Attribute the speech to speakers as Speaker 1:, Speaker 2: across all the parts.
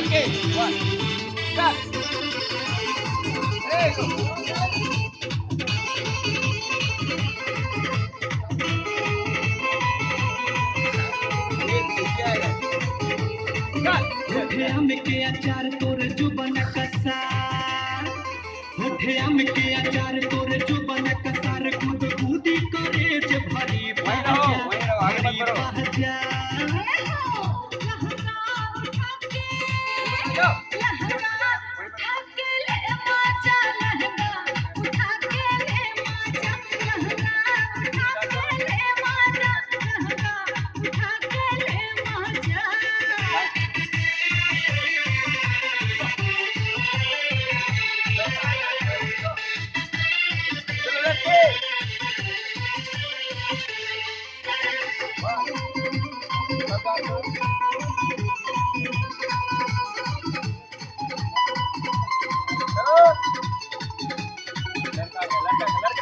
Speaker 1: Okay, one, cut. There you go.
Speaker 2: होठे आम के अचार तोर जुबन कसा होठे आम के अचार तोर जुबन कसार खुद बूदी करे जे भरी पहजा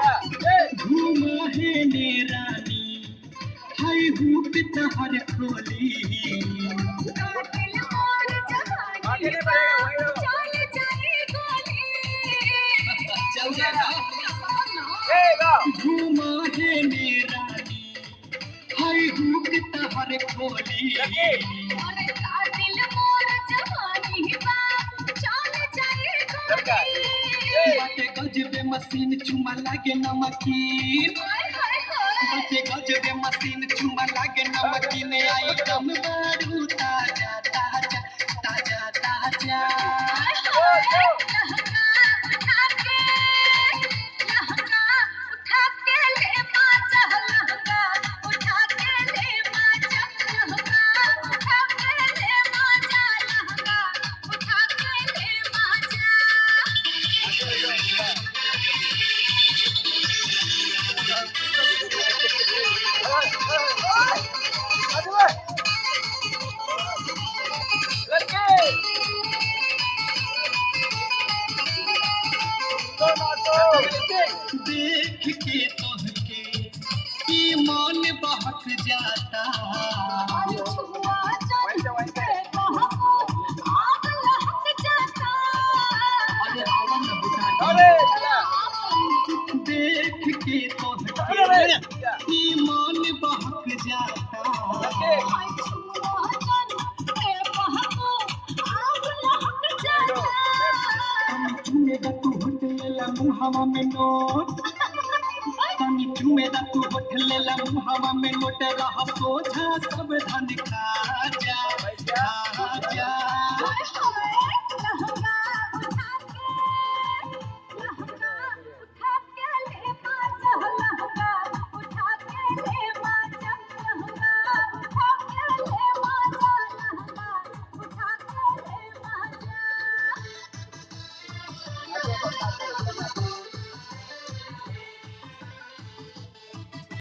Speaker 2: घूमा है ने रानी हाय हुक तहर खोली घूमा है ने रानी हाय हुक तहर खोली बाटे गजबे मशीन चुमा लागे नमकीन बाटे गजबे मशीन चुमा लागे नमकीन आइटम बारू ताजा ताजा ताजा ताजा देख के तोहके की मन बहक जाता अरे आवा न बुझा देख के तोहके की मन बहक जाता चुमेदा तू होटलेला मुहावा में नोट तनी चुमेदा तू होटलेला मुहावा में नोट रह सोझा सब धन का